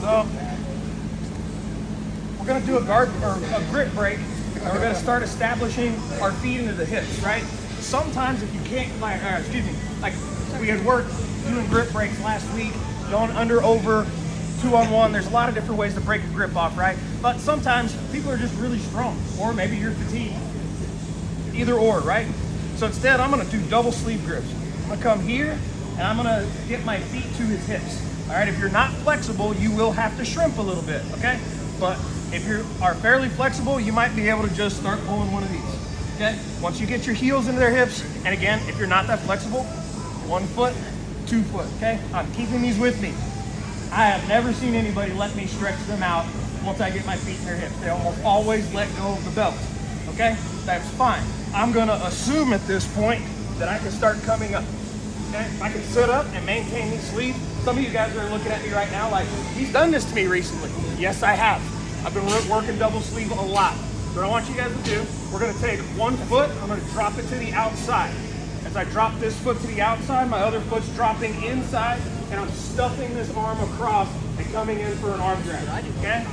So we're gonna do a grip break, and we're gonna start establishing our feet into the hips, right? Sometimes if you can't, like we had worked doing grip breaks last week, going under, over, 2-on-1. There's a lot of different ways to break a grip off, right? But sometimes people are just really strong, or maybe you're fatigued. Either or, right? So instead, I'm gonna do double sleeve grips. I'm gonna come here, and I'm gonna get my feet to his hips. All right, if you're not flexible, you will have to shrimp a little bit, okay? But if you are fairly flexible, you might be able to just start pulling one of these, okay? Once you get your heels into their hips, and again, if you're not that flexible, 1 foot, 2 foot, okay? I'm keeping these with me. I have never seen anybody let me stretch them out once I get my feet in their hips. They almost always let go of the belt, okay? That's fine. I'm gonna assume at this point that I can start coming up, okay? If I can sit up and maintain these sleeves. Some of you guys are looking at me right now like, he's done this to me recently. Yes, I have. I've been working double sleeve a lot. So what I want you guys to do, we're gonna take 1 foot, I'm gonna drop it to the outside. As I drop this foot to the outside, my other foot's dropping inside, and I'm stuffing this arm across and coming in for an arm drag, okay?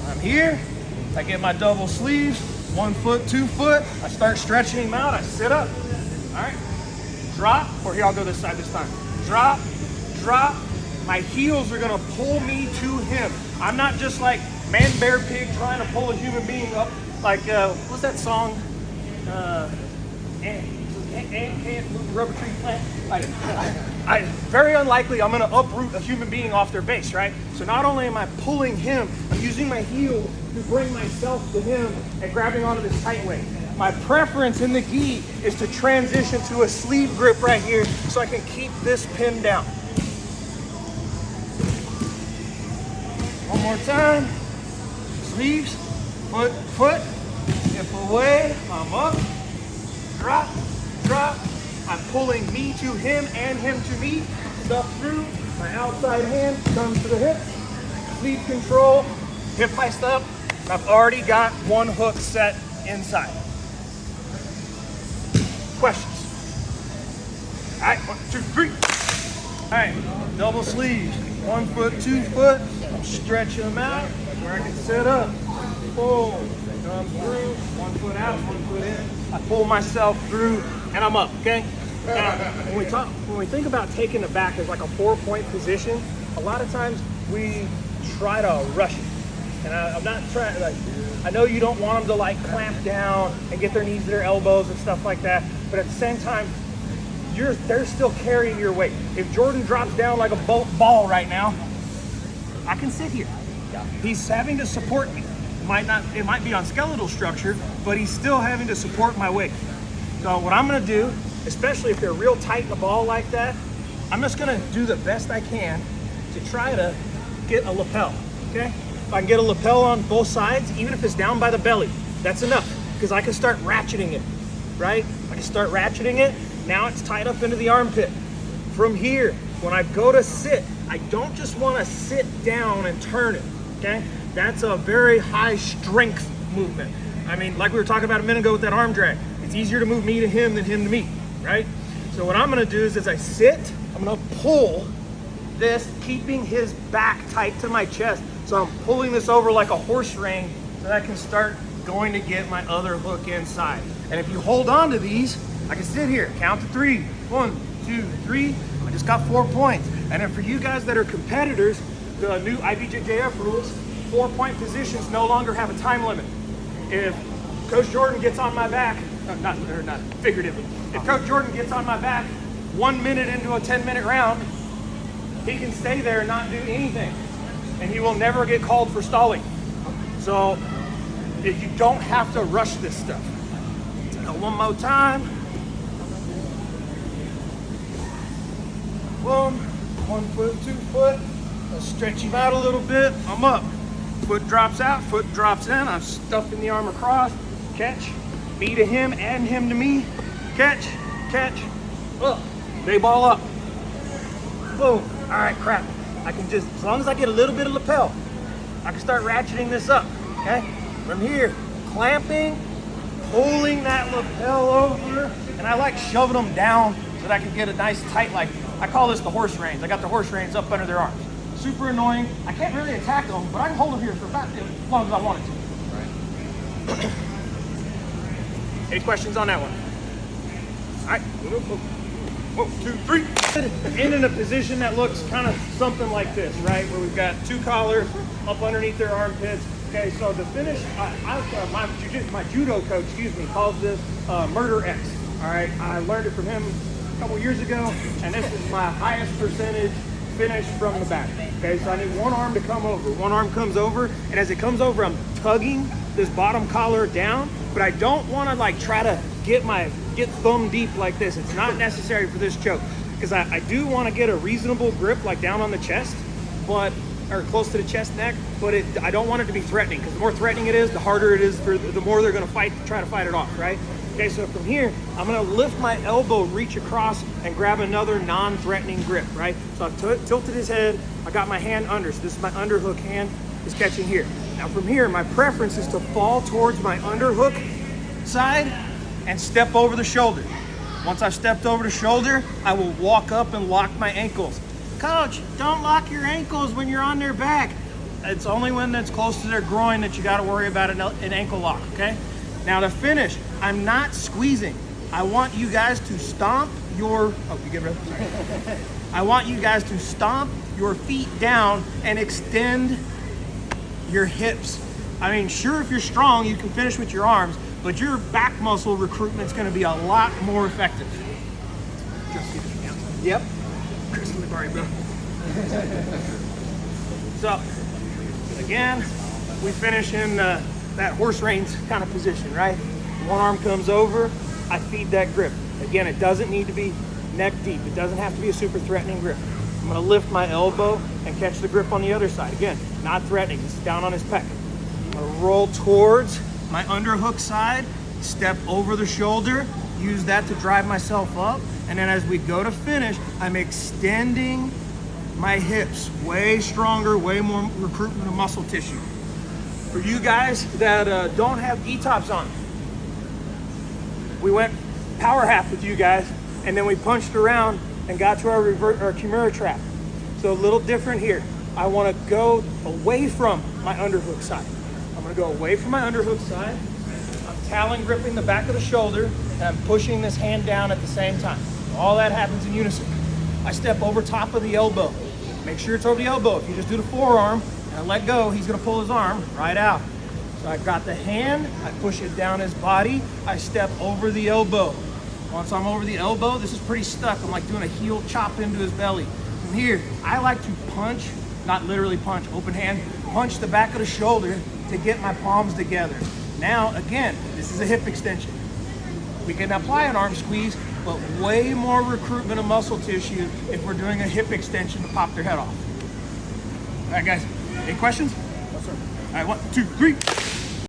I'm here, I get my double sleeves, 1 foot, 2 foot, I start stretching them out, I sit up, all right? Drop, or here, I'll go this side this time. Drop, drop, my heels are gonna pull me to him. I'm not just like man, bear, pig trying to pull a human being up, like, what's that song? Can't move the rubber tree plant. I very unlikely I'm gonna uproot a human being off their base, right? So not only am I pulling him, I'm using my heel to bring myself to him and grabbing onto this tight weight. My preference in the gi is to transition to a sleeve grip right here so I can keep this pinned down. One more time. Sleeves, foot, foot, hip away, I'm up, drop, drop. I'm pulling me to him and him to me. Stuff through, my outside hand comes to the hip. Sleeve control, hip heist up. I've already got 1 hook set inside. Questions? All right, 1, 2, 3. All right, double sleeves, 1 foot, 2 foot. I'm stretching them out where I can sit up. Pull, come through, 1 foot out, 1 foot in. I pull myself through, and I'm up, okay? Now, when we think about taking the back as like a 4-point position, a lot of times we try to rush it. And I'm not trying to, like, I know you don't want them to like clamp down and get their knees to their elbows and stuff like that, but at the same time, they're still carrying your weight. If Jordan drops down like a ball right now, I can sit here. He's having to support me. It might be on skeletal structure, but he's still having to support my weight. So what I'm gonna do, especially if they're real tight in the ball like that, I'm just gonna do the best I can to try to get a lapel, okay? If I can get a lapel on both sides, even if it's down by the belly, that's enough, because I can start ratcheting it, right? I can start ratcheting it, now it's tied up into the armpit. From here, when I go to sit, I don't just wanna sit down and turn it, okay? That's a very high strength movement. I mean, like we were talking about a minute ago with that arm drag, it's easier to move me to him than him to me, right? So what I'm gonna do is as I sit, I'm gonna pull this, keeping his back tight to my chest. So I'm pulling this over like a horse rein so that I can start going to get my other hook inside. And if you hold on to these, I can sit here, count to 3. 1, 2, 3. I just got 4 points. And then for you guys that are competitors, the new IBJJF rules, 4-point positions no longer have a time limit. If Coach Jordan gets on my back, not figuratively, if Coach Jordan gets on my back 1 minute into a 10-minute round, he can stay there and not do anything. And he will never get called for stalling. So if you don't have to rush this stuff. Now, one more time. Boom, 1 foot, 2 foot. I'll stretch him out a little bit, I'm up. Foot drops out, foot drops in, I'm stuffing the arm across, catch, me to him and him to me, catch, catch, up, they ball up, boom, all right, crap. I can just, as long as I get a little bit of lapel, I can start ratcheting this up, okay? From here, clamping, pulling that lapel over, and I like shoving them down so that I can get a nice tight, like I call this the horse reins. I got the horse reins up under their arms. Super annoying. I can't really attack them, but I can hold them here for about as long as I wanted to. Right. Any questions on that one? All right. 1, 2, 3. In a position that looks kind of something like this, right? Where we've got 2 collars up underneath their armpits. Okay, so the finish, my judo coach, calls this Murder X. All right, I learned it from him a couple years ago, and this is my highest percentage finish from the back. Okay, so I need one arm to come over. One arm comes over, and as it comes over, I'm tugging this bottom collar down, but I don't want to like try to get thumb deep like this. It's not necessary for this choke, because I do want to get a reasonable grip like down on the chest, or close to the chest neck, but I don't want it to be threatening, because the more threatening it is, the harder it is the more they're going to try to fight it off, right? Okay, so from here, I'm going to lift my elbow, reach across, and grab another non-threatening grip, right? So I've tilted his head, I got my hand under, so this is my underhook hand is catching here. Now from here, my preference is to fall towards my underhook side and step over the shoulder. Once I've stepped over the shoulder, I will walk up and lock my ankles. Coach, don't lock your ankles when you're on their back. It's only when it's close to their groin that you got to worry about an ankle lock, okay? Now to finish, I'm not squeezing. I want you guys to stomp your, I want you guys to stomp your feet down and extend your hips. I mean, sure, if you're strong, you can finish with your arms, but your back muscle recruitment is going to be a lot more effective. Just give it down. Yep. Chris, let me borrow you, bro. So, again, we finish in that horse reins kind of position, right? One arm comes over, I feed that grip. Again, it doesn't need to be neck deep. It doesn't have to be a super threatening grip. I'm gonna lift my elbow and catch the grip on the other side. Again, not threatening, this is down on his pec. I'm gonna roll towards my underhook side, step over the shoulder, use that to drive myself up, and then as we go to finish, I'm extending my hips way stronger, way more recruitment of muscle tissue. For you guys that don't have E-tops on, we went power half with you guys, and then we punched around and got to our Kimura trap. So a little different here. I want to go away from my underhook side. I'm going to go away from my underhook side. I'm talon gripping the back of the shoulder, and I'm pushing this hand down at the same time. All that happens in unison. I step over top of the elbow. Make sure it's over the elbow. If you just do the forearm and let go, he's going to pull his arm right out. So I got the hand, I push it down his body, I step over the elbow. Once I'm over the elbow, this is pretty stuck. I'm like doing a heel chop into his belly. From here, I like to punch, not literally punch, open hand, punch the back of the shoulder to get my palms together. Now, again, this is a hip extension. We can apply an arm squeeze, but way more recruitment of muscle tissue if we're doing a hip extension to pop their head off. All right, guys, any questions? Yes, sir. All right, 1, 2, 3.